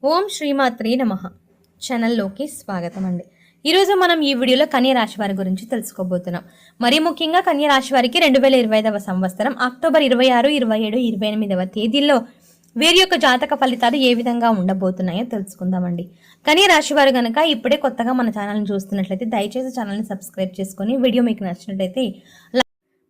ఓం శ్రీమాత్రే నమః ఛానల్లోకి స్వాగతం అండి. ఈరోజు మనం ఈ వీడియోలో కన్య రాశి వారి గురించి తెలుసుకోబోతున్నాం. మరీ ముఖ్యంగా కన్య రాశి వారికి 2025వ సంవత్సరం అక్టోబర్ 26, 27, 28వ తేదీల్లో వీరి యొక్క జాతక ఫలితాలు ఏ విధంగా ఉండబోతున్నాయో తెలుసుకుందామండి. కన్య రాశి వారు కనుక ఇప్పుడే కొత్తగా మన ఛానల్ని చూస్తున్నట్లయితే దయచేసి ఛానల్ని సబ్స్క్రైబ్ చేసుకొని వీడియో మీకు నచ్చినట్లయితే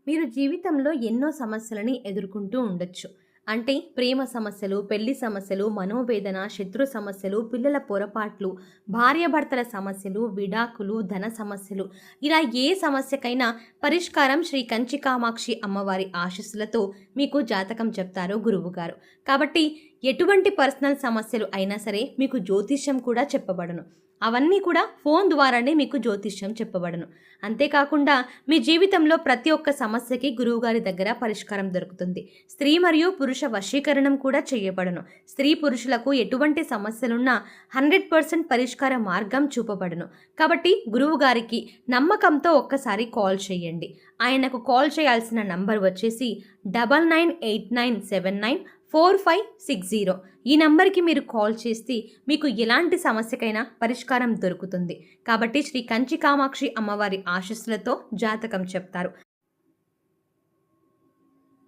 మీరు జీవితంలో ఎన్నో సమస్యలని ఎదుర్కొంటూ ఉండొచ్చు. అంటే ప్రేమ సమస్యలు, పెళ్లి సమస్యలు, మనోవేదన, శత్రు సమస్యలు, పిల్లల పొరపాట్లు, భార్యాభర్తల సమస్యలు, విడాకులు, ధన సమస్యలు, ఇలా ఏ సమస్యకైనా పరిష్కారం శ్రీ కంచి కామాక్షి అమ్మవారి ఆశీస్సులతో మీకు జాతకం చెప్తారు గురువుగారు. కాబట్టి ఎటువంటి పర్సనల్ సమస్యలు అయినా సరే మీకు జ్యోతిష్యం కూడా చెప్పబడను. అవన్నీ కూడా ఫోన్ ద్వారానే మీకు జ్యోతిష్యం చెప్పబడను. అంతేకాకుండా మీ జీవితంలో ప్రతి ఒక్క సమస్యకి గురువుగారి దగ్గర పరిష్కారం దొరుకుతుంది. స్త్రీ మరియు పురుష వశీకరణం కూడా చేయబడను. స్త్రీ పురుషులకు ఎటువంటి సమస్యలున్నా 100% పరిష్కార మార్గం చూపబడను. కాబట్టి గురువుగారికి నమ్మకంతో ఒక్కసారి కాల్ చేయండి. ఆయనకు కాల్ చేయాల్సిన నంబర్ వచ్చేసి 9989794560. ఈ నంబర్కి మీరు కాల్ చేస్తే మీకు ఎలాంటి సమస్యకైనా పరిష్కారం దొరుకుతుంది. కాబట్టి శ్రీ కంచి కామాక్షి అమ్మవారి ఆశీస్సులతో జాతకం చెప్తారు.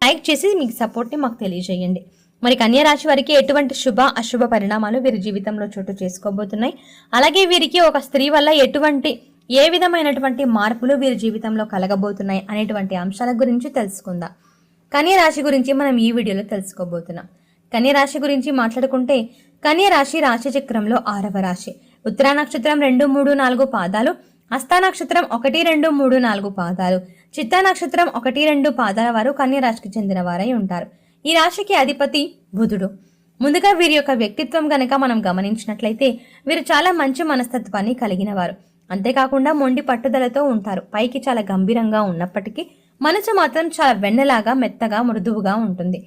లైక్ చేసి మీకు సపోర్ట్ని మాకు తెలియజేయండి. మరి కన్యా రాశి వారికి ఎటువంటి శుభ అశుభ పరిణామాలు వీరి జీవితంలో చోటు చేసుకోబోతున్నాయి, అలాగే వీరికి ఒక స్త్రీ వల్ల ఏ విధమైనటువంటి మార్పులు వీరి జీవితంలో కలగబోతున్నాయి అనేటువంటి అంశాల గురించి తెలుసుకుందాం. కన్యా రాశి గురించి మనం ఈ వీడియోలో తెలుసుకోబోతున్నాం. కన్యా రాశి గురించి మాట్లాడుకుంటే కన్యా రాశి రాశి చక్రంలో 6వ రాశి. ఉత్తరా నక్షత్రం 2, 3, 4 పాదాలు, హస్త నక్షత్రం 1, 2, 3, 4 పాదాలు, చిత్తా నక్షత్రం 1, 2 పాదాల వారు కన్యా రాశికి చెందిన వారై ఉంటారు. ఈ రాశికి అధిపతి బుధుడు. ముందుగా వీరి యొక్క వ్యక్తిత్వం గనక మనం గమనించినట్లయితే వీరు చాలా మంచి మనస్తత్వాన్ని కలిగిన వారు. అంతేకాకుండా మొండి పట్టుదలతో ఉంటారు. పైకి చాలా గంభీరంగా ఉన్నప్పటికీ మనసు మాత్రం చాలా వెన్నలాగా మెత్తగా మృదువుగా ఉంటుంది.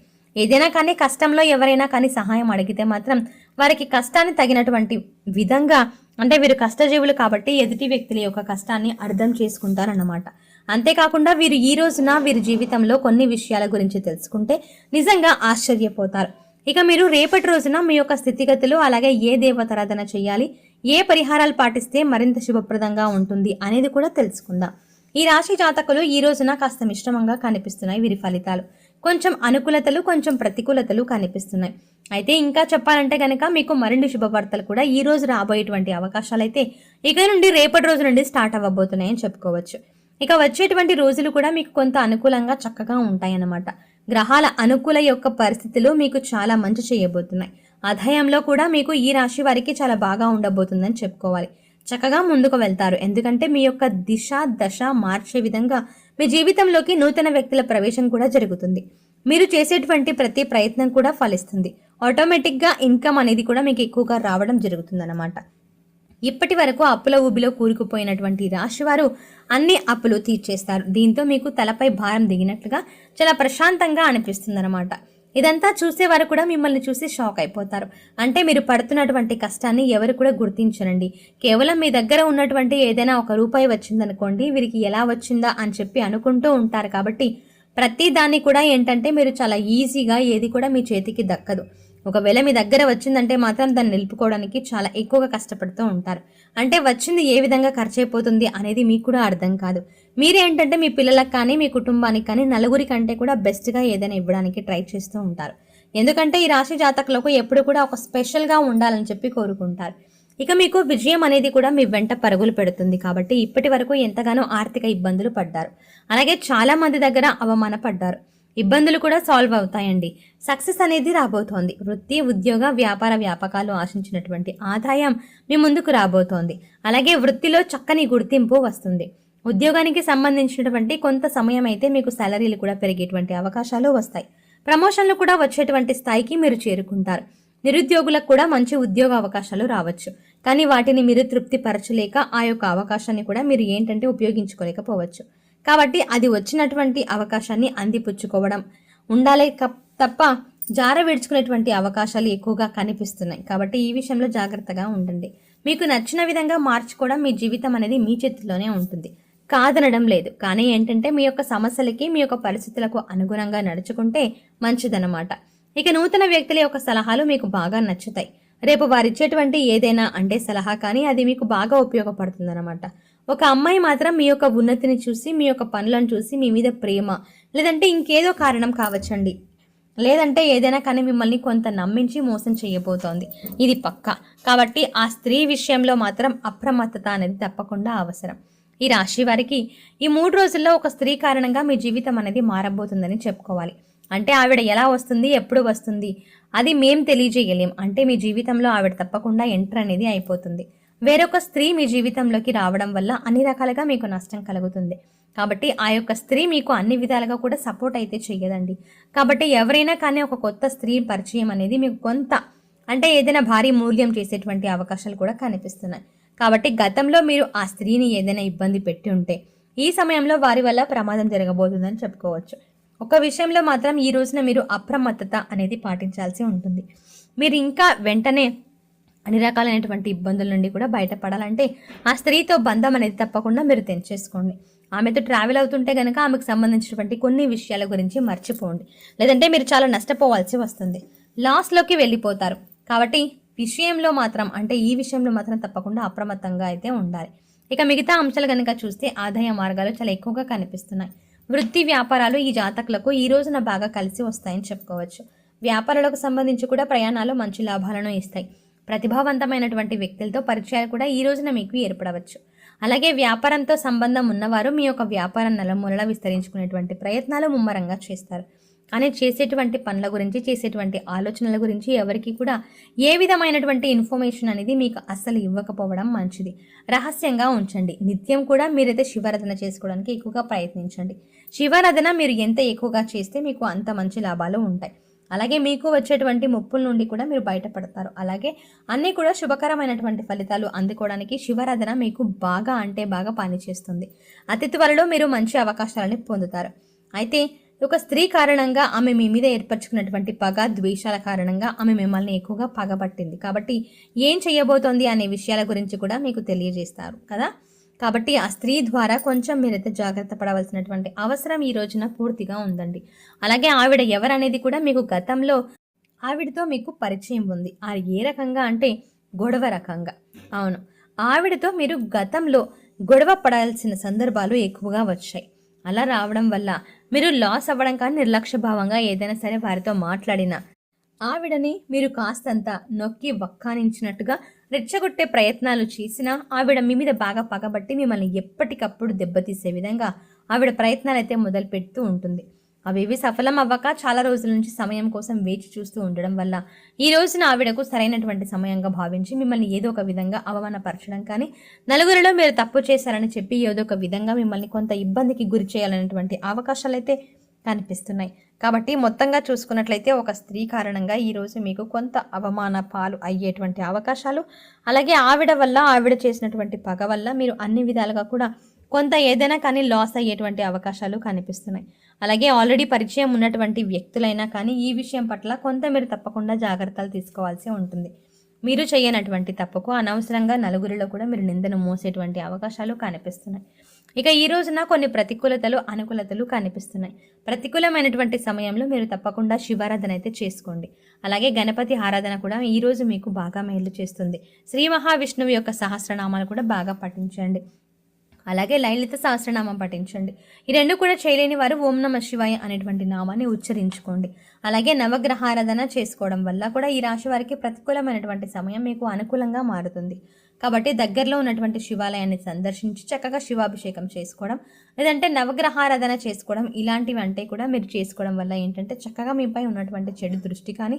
ఏదైనా కానీ కష్టంలో ఎవరైనా కానీ సహాయం అడిగితే మాత్రం వారికి కష్టాన్ని తగినటువంటి విధంగా, అంటే వీరు కష్టజీవులు కాబట్టి ఎదుటి వ్యక్తుల యొక్క కష్టాన్ని అర్థం చేసుకుంటారన్నమాట. అంతేకాకుండా వీరు ఈ రోజున వీరి జీవితంలో కొన్ని విషయాల గురించి తెలుసుకుంటే నిజంగా ఆశ్చర్యపోతారు. ఇక మీరు రేపటి రోజున మీ యొక్క స్థితిగతులు, అలాగే ఏ దేవతారాధన చేయాలి, ఏ పరిహారాలు పాటిస్తే మరింత శుభప్రదంగా ఉంటుంది అనేది కూడా తెలుసుకుందాం. ఈ రాశి జాతకులు ఈ రోజున కాస్త మిశ్రమంగా కనిపిస్తున్నాయి. వీరి ఫలితాలు కొంచెం అనుకూలతలు, కొంచెం ప్రతికూలతలు కనిపిస్తున్నాయి. అయితే ఇంకా చెప్పాలంటే కనుక మీకు మరిన్ని శుభవార్తలు కూడా ఈ రోజు రాబోయేటువంటి అవకాశాలు అయితే ఇక నుండి రేపటి రోజు నుండి స్టార్ట్ అవ్వబోతున్నాయని చెప్పుకోవచ్చు. ఇక వచ్చేటువంటి రోజులు కూడా మీకు కొంత అనుకూలంగా చక్కగా ఉంటాయన్నమాట. గ్రహాల అనుకూల యొక్క పరిస్థితులు మీకు చాలా మంచి చేయబోతున్నాయి. ఆదాయంలో కూడా మీకు ఈ రాశి వారికి చాలా బాగా ఉండబోతుందని చెప్పుకోవాలి. చక్కగా ముందుకు వెళ్తారు. ఎందుకంటే మీ యొక్క దిశ దశ మార్చే విధంగా మీ జీవితంలోకి నూతన వ్యక్తుల ప్రవేశం కూడా జరుగుతుంది. మీరు చేసేటువంటి ప్రతి ప్రయత్నం కూడా ఫలిస్తుంది. ఆటోమేటిక్గా ఇన్కమ్ అనేది కూడా మీకు ఎక్కువగా రావడం జరుగుతుందన్నమాట. ఇప్పటి వరకు అప్పుల ఊబిలో కూరుకుపోయినటువంటి రాశివారు అన్ని అప్పులు తీర్చేస్తారు. దీంతో మీకు తలపై భారం దిగినట్లుగా చాలా ప్రశాంతంగా అనిపిస్తుందన్నమాట. ఇదంతా చూసేవారు కూడా మిమ్మల్ని చూసి షాక్ అయిపోతారు. అంటే మీరు పడుతున్నటువంటి కష్టాన్ని ఎవరు కూడా గుర్తించరండి. కేవలం మీ దగ్గర ఉన్నటువంటి ఏదైనా ₹1 వచ్చిందనుకోండి, వీరికి ఎలా వచ్చిందా అని చెప్పి అనుకుంటూ ఉంటారు. కాబట్టి ప్రతి దాన్ని కూడా ఏంటంటే మీరు చాలా ఈజీగా ఏది కూడా మీ చేతికి దక్కదు. ఒకవేళ మీ దగ్గర వచ్చిందంటే మాత్రం దాన్ని నిలుపుకోవడానికి చాలా ఎక్కువగా కష్టపడుతూ ఉంటారు. అంటే వచ్చింది ఏ విధంగా ఖర్చు అయిపోతుంది అనేది మీకు కూడా అర్థం కాదు. మీరేంటంటే మీ పిల్లలకు కానీ మీ కుటుంబానికి కానీ నలుగురి కంటే కూడా బెస్ట్గా ఏదైనా ఇవ్వడానికి ట్రై చేస్తూ ఉంటారు. ఎందుకంటే ఈ రాశి జాతకులకు ఎప్పుడు కూడా ఒక స్పెషల్గా ఉండాలని చెప్పి కోరుకుంటారు. ఇక మీకు విజయం అనేది కూడా మీ వెంట పరుగులు పెడుతుంది. కాబట్టి ఇప్పటి వరకు ఎంతగానో ఆర్థిక ఇబ్బందులు పడ్డారు. అలాగే చాలా మంది దగ్గర అవమానపడ్డారు. ఇబ్బందులు కూడా సాల్వ్ అవుతాయండి. సక్సెస్ అనేది రాబోతోంది. వృత్తి, ఉద్యోగ, వ్యాపార వ్యాపకాలు ఆశించినటువంటి ఆదాయం మీ ముందుకు రాబోతోంది. అలాగే వృత్తిలో చక్కని గుర్తింపు వస్తుంది. ఉద్యోగానికి సంబంధించినటువంటి కొంత సమయం అయితే మీకు సాలరీలు కూడా పెరిగేటువంటి అవకాశాలు వస్తాయి. ప్రమోషన్లు కూడా వచ్చేటువంటి స్థాయికి మీరు చేరుకుంటారు. నిరుద్యోగులకు కూడా మంచి ఉద్యోగ అవకాశాలు రావచ్చు. కానీ వాటిని మీరు తృప్తిపరచలేక ఆ యొక్క అవకాశాన్ని కూడా మీరు ఏంటంటే ఉపయోగించుకోలేకపోవచ్చు. కాబట్టి అది వచ్చినటువంటి అవకాశాన్ని అందిపుచ్చుకోవడం ఉండాలి తప్ప జార విడుచుకునేటువంటి అవకాశాలు ఎక్కువగా కనిపిస్తున్నాయి. కాబట్టి ఈ విషయంలో జాగ్రత్తగా ఉండండి. మీకు నచ్చిన విధంగా మార్చుకోవడం మీ జీవితం అనేది మీ చేతిలోనే ఉంటుంది. కాదనడం లేదు, కానీ ఏంటంటే మీ యొక్క సమస్యలకి, మీ యొక్క పరిస్థితులకు అనుగుణంగా నడుచుకుంటే మంచిదన్నమాట. ఇక నూతన వ్యక్తుల యొక్క సలహాలు మీకు బాగా నచ్చుతాయి. రేపు వారిచ్చేటువంటి ఏదైనా అంటే సలహా కానీ అది మీకు బాగా ఉపయోగపడుతుందన్నమాట. ఒక అమ్మాయి మాత్రం మీ యొక్క ఉన్నతిని చూసి, మీ యొక్క పనులను చూసి మీ మీద ప్రేమ లేదంటే ఇంకేదో కారణం కావచ్చండి. లేదంటే ఏదైనా కానీ మిమ్మల్ని కొంత నమ్మించి మోసం చేయబోతోంది. ఇది పక్కా. కాబట్టి ఆ స్త్రీ విషయంలో మాత్రం అప్రమత్తత అనేది తప్పకుండా అవసరం. ఈ రాశి వారికి ఈ 3 రోజుల్లో ఒక స్త్రీ కారణంగా మీ జీవితం అనేది మారబోతుందని చెప్పుకోవాలి. అంటే ఆవిడ ఎలా వస్తుంది, ఎప్పుడు వస్తుంది అది మేం తెలియజేయలేం. అంటే మీ జీవితంలో ఆవిడ తప్పకుండా ఎంటర్ అనేది అయిపోతుంది. వేరొక స్త్రీ మీ జీవితంలోకి రావడం వల్ల అన్ని రకాలుగా మీకు నష్టం కలుగుతుంది. కాబట్టి ఆ యొక్క స్త్రీ మీకు అన్ని విధాలుగా కూడా సపోర్ట్ అయితే చెయ్యదండి. కాబట్టి ఎవరైనా కానీ ఒక కొత్త స్త్రీ పరిచయం అనేది మీకు కొంత అంటే ఏదైనా భారీ మూల్యం చేసేటువంటి అవకాశాలు కూడా కనిపిస్తున్నాయి. కాబట్టి గతంలో మీరు ఆ స్త్రీని ఏదైనా ఇబ్బంది పెట్టి ఉంటే ఈ సమయంలో వారి వల్ల ప్రమాదం జరగబోతుందని చెప్పుకోవచ్చు. ఒక విషయంలో మాత్రం ఈ రోజున మీరు అప్రమత్తత అనేది పాటించాల్సి ఉంటుంది. మీరు ఇంకా వెంటనే అన్ని రకాలైనటువంటి ఇబ్బందుల నుండి కూడా బయటపడాలంటే ఆ స్త్రీతో బంధం అనేది తప్పకుండా మీరు తెంచేసుకోండి. ఆమెతో ట్రావెల్ అవుతుంటే కనుక ఆమెకు సంబంధించినటువంటి కొన్ని విషయాల గురించి మర్చిపోండి. లేదంటే మీరు చాలా నష్టపోవాల్సి వస్తుంది, లాస్లోకి వెళ్ళిపోతారు. కాబట్టి విషయంలో మాత్రం అంటే ఈ విషయంలో మాత్రం తప్పకుండా అప్రమత్తంగా అయితే ఉండాలి. ఇక మిగతా అంశాలు కనుక చూస్తే ఆదాయ మార్గాలు చాలా ఎక్కువగా కనిపిస్తున్నాయి. వృత్తి వ్యాపారాలు ఈ జాతకులకు ఈ రోజున బాగా కలిసి వస్తాయని చెప్పుకోవచ్చు. వ్యాపారాలకు సంబంధించి కూడా ప్రయాణాలు మంచి లాభాలను ఇస్తాయి. ప్రతిభావంతమైనటువంటి వ్యక్తులతో పరిచయాలు కూడా ఈ రోజున మీకు ఏర్పడవచ్చు. అలాగే వ్యాపారంతో సంబంధం ఉన్నవారు మీ యొక్క వ్యాపారం నలుమూలలా విస్తరించుకునేటువంటి ప్రయత్నాలు ముమ్మరంగా చేస్తారు. కానీ చేసేటువంటి పనుల గురించి, చేసేటువంటి ఆలోచనల గురించి ఎవరికి కూడా ఏ విధమైనటువంటి ఇన్ఫర్మేషన్ అనేది మీకు అస్సలు ఇవ్వకపోవడం మంచిది. రహస్యంగా ఉంచండి. నిత్యం కూడా మీరైతే శివారాధన చేసుకోవడానికి ఎక్కువగా ప్రయత్నించండి. శివారాధన మీరు ఎంత ఎక్కువగా చేస్తే మీకు అంత మంచి లాభాలు ఉంటాయి. అలాగే మీకు వచ్చేటువంటి ముప్పుల నుండి కూడా మీరు బయటపడతారు. అలాగే అన్నీ కూడా శుభకరమైనటువంటి ఫలితాలు అందుకోవడానికి శివారాధన మీకు బాగా అంటే బాగా పనిచేస్తుంది. అతి త్వరలో మీరు మంచి అవకాశాలని పొందుతారు. అయితే ఒక స్త్రీ కారణంగా ఆమె మీ మీద ఏర్పరచుకున్నటువంటి పగ, ద్వేషాల కారణంగా ఆమె మిమ్మల్ని ఎక్కువగా పగబట్టింది. కాబట్టి ఏం చేయబోతోంది అనే విషయాల గురించి కూడా మీకు తెలియజేస్తారు కదా. కాబట్టి ఆ స్త్రీ ద్వారా కొంచెం మీరైతే జాగ్రత్త పడవలసినటువంటి అవసరం ఈ రోజున పూర్తిగా ఉందండి. అలాగే ఆవిడ ఎవరనేది కూడా మీకు గతంలో ఆవిడతో మీకు పరిచయం ఉంది. అది ఏ రకంగా అంటే గొడవ రకంగా. అవును, ఆవిడతో మీరు గతంలో గొడవ పడాల్సిన సందర్భాలు ఎక్కువగా వచ్చాయి. అలా రావడం వల్ల మీరు లాస్ అవ్వడం కానీ నిర్లక్ష్య భావంగా ఏదైనా సరే వారితో మాట్లాడినా ఆవిడని మీరు కాస్తంత నొక్కి వక్కానించినట్టుగా రెచ్చగొట్టే ప్రయత్నాలు చేసినా ఆవిడ మీ మీద బాగా పగబట్టి మిమ్మల్ని ఎప్పటికప్పుడు దెబ్బతీసే విధంగా ఆవిడ ప్రయత్నాలు అయితే మొదలు పెడుతూ ఉంటుంది. అవేవి సఫలం అవ్వక చాలా రోజుల నుంచి సమయం కోసం వేచి చూస్తూ ఉండడం వల్ల ఈ రోజున ఆవిడకు సరైనటువంటి సమయంగా భావించి మిమ్మల్ని ఏదో ఒక విధంగా అవమానపరచడం కానీ, నలుగురిలో మీరు తప్పు చేశారని చెప్పి ఏదో ఒక విధంగా మిమ్మల్ని కొంత ఇబ్బందికి గురి చేయాలనేటువంటి అవకాశాలు అయితే కనిపిస్తున్నాయి. కాబట్టి మొత్తంగా చూసుకున్నట్లయితే ఒక స్త్రీ కారణంగా ఈరోజు మీకు కొంత అవమాన పాలు అయ్యేటువంటి అవకాశాలు, అలాగే ఆవిడ వల్ల ఆవిడ చేసినటువంటి పగ వల్ల మీరు అన్ని విధాలుగా కూడా కొంత ఏదైనా కానీ లాస్ అయ్యేటువంటి అవకాశాలు కనిపిస్తున్నాయి. అలాగే ఆల్రెడీ పరిచయం ఉన్నటువంటి వ్యక్తులైనా కానీ ఈ విషయం పట్ల కొంత మీరు తప్పకుండా జాగ్రత్తలు తీసుకోవాల్సి ఉంటుంది. మీరు చేయనటువంటి తప్పుకు అనవసరంగా నలుగురిలో కూడా మీరు నిందను మోసేటువంటి అవకాశాలు కనిపిస్తున్నాయి. ఇక ఈ రోజున కొన్ని ప్రతికూలతలు, అనుకూలతలు కనిపిస్తున్నాయి. ప్రతికూలమైనటువంటి సమయంలో మీరు తప్పకుండా శివారాధన అయితే చేసుకోండి. అలాగే గణపతి ఆరాధన కూడా ఈ రోజు మీకు బాగా మేలు చేస్తుంది. శ్రీ మహావిష్ణువు యొక్క సహస్రనామాలు కూడా బాగా పఠించండి. అలాగే లలిత సహస్రనామం పఠించండి. ఈ రెండు కూడా చేయలేని వారు ఓం నమ శివాయ అనేటువంటి నామాన్ని ఉచ్చరించుకోండి. అలాగే నవగ్రహారాధన చేసుకోవడం వల్ల కూడా ఈ రాశి వారికి ప్రతికూలమైనటువంటి సమయం మీకు అనుకూలంగా మారుతుంది. కాబట్టి దగ్గరలో ఉన్నటువంటి శివాలయాన్ని సందర్శించి చక్కగా శివాభిషేకం చేసుకోవడం, లేదంటే నవగ్రహారాధన చేసుకోవడం, ఇలాంటివి అంటే కూడా మీరు చేసుకోవడం వల్ల ఏంటంటే చక్కగా మీపై ఉన్నటువంటి చెడు దృష్టి కానీ,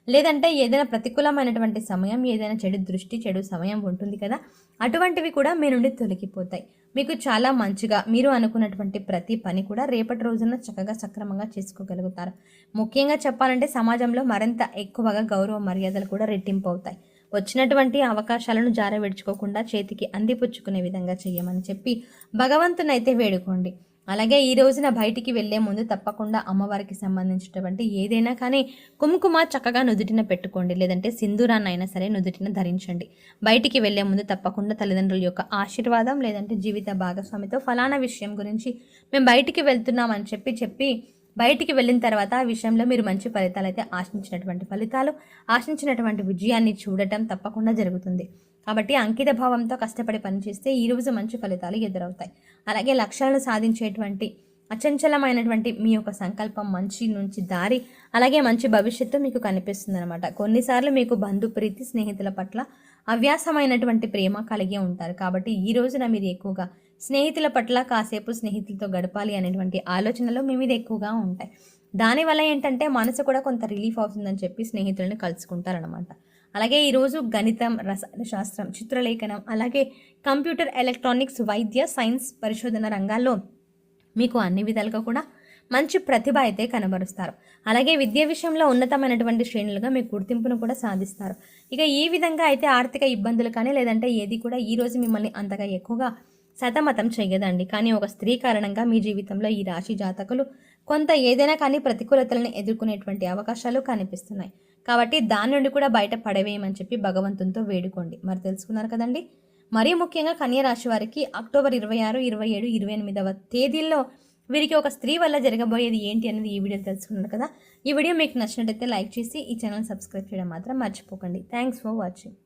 లేదంటే ఏదైనా ప్రతికూలమైనటువంటి సమయం, ఏదైనా చెడు దృష్టి, చెడు సమయం ఉంటుంది కదా, అటువంటివి కూడా మీ నుండి తొలగిపోతాయి. మీకు చాలా మంచిగా మీరు అనుకున్నటువంటి ప్రతి పని కూడా రేపటి రోజున చక్కగా సక్రమంగా చేసుకోగలుగుతారు. ముఖ్యంగా చెప్పాలంటే సమాజంలో మరింత ఎక్కువగా గౌరవ మర్యాదలు కూడా రెట్టింపు అవుతాయి. వచ్చినటువంటి అవకాశాలను జారవిడుచుకోకుండా చేతికి అందిపుచ్చుకునే విధంగా చేయమని చెప్పి భగవంతునైతే వేడుకోండి. అలాగే ఈ రోజున బయటికి వెళ్లే ముందు తప్పకుండా అమ్మవారికి సంబంధించినటువంటి ఏదైనా కానీ కుంకుమ చక్కగా నుదుటిన పెట్టుకోండి, లేదంటే సింధూరాన్ని అయినా సరే నుదుటిన ధరించండి. బయటికి వెళ్లే ముందు తప్పకుండా తల్లిదండ్రుల యొక్క ఆశీర్వాదం, లేదంటే జీవిత భాగస్వామితో ఫలానా విషయం గురించి మేము బయటికి వెళ్తున్నామని చెప్పి బయటికి వెళ్ళిన తర్వాత ఆ విషయంలో మీరు మంచి ఫలితాలు అయితే ఆశించినటువంటి విజయాన్ని చూడటం తప్పకుండా జరుగుతుంది. కాబట్టి అంకిత భావంతో కష్టపడి పనిచేస్తే ఈరోజు మంచి ఫలితాలు ఎదురవుతాయి. అలాగే లక్ష్యాలను సాధించేటువంటి అచంచలమైనటువంటి మీ యొక్క సంకల్పం మంచి నుంచి దారి, అలాగే మంచి భవిష్యత్తు మీకు కనిపిస్తుంది అనమాట. కొన్నిసార్లు మీకు బంధుప్రీతి, స్నేహితుల పట్ల అవ్యాసమైనటువంటి ప్రేమ కలిగి ఉంటారు. కాబట్టి ఈ రోజున మీరు ఎక్కువగా స్నేహితుల పట్ల కాసేపు స్నేహితులతో గడపాలి అనేటువంటి ఆలోచనలు మీ మీద ఎక్కువగా ఉంటాయి. దానివల్ల ఏంటంటే మనసు కూడా కొంత రిలీఫ్ అవుతుందని చెప్పి స్నేహితులను కలుసుకుంటారనమాట. అలాగే ఈరోజు గణితం, రసాయన శాస్త్రం, చిత్రలేఖనం, అలాగే కంప్యూటర్, ఎలక్ట్రానిక్స్, వైద్య, సైన్స్, పరిశోధన రంగాల్లో మీకు అన్ని విధాలుగా కూడా మంచి ప్రతిభ అయితే కనబరుస్తారు. అలాగే విద్య విషయంలో ఉన్నతమైనటువంటి శ్రేణులుగా మీ గుర్తింపును కూడా సాధిస్తారు. ఇక ఈ విధంగా అయితే ఆర్థిక ఇబ్బందులు కానీ లేదంటే ఏది కూడా ఈరోజు మిమ్మల్ని అంతగా ఎక్కువగా సతమతం చెయ్యదండి. కానీ ఒక స్త్రీ కారణంగా మీ జీవితంలో ఈ రాశి జాతకులు కొంత ఏదైనా కానీ ప్రతికూలతలను ఎదుర్కొనేటువంటి అవకాశాలు కనిపిస్తున్నాయి. కాబట్టి దాని నుండి కూడా బయట పడవేయమని చెప్పి భగవంతునితో వేడుకోండి. మరి తెలుసుకున్నారు కదండి. మరీ ముఖ్యంగా కన్య రాశి వారికి అక్టోబర్ 26, 27, 28వ తేదీల్లో వీరికి ఒక స్త్రీ వల్ల జరగబోయేది ఏంటి అనేది ఈ వీడియోలో తెలుసుకున్నారు కదా. ఈ వీడియో మీకు నచ్చినట్టయితే లైక్ చేసి ఈ ఛానల్ సబ్స్క్రైబ్ చేయడం మాత్రం మర్చిపోకండి. Thanks for watching.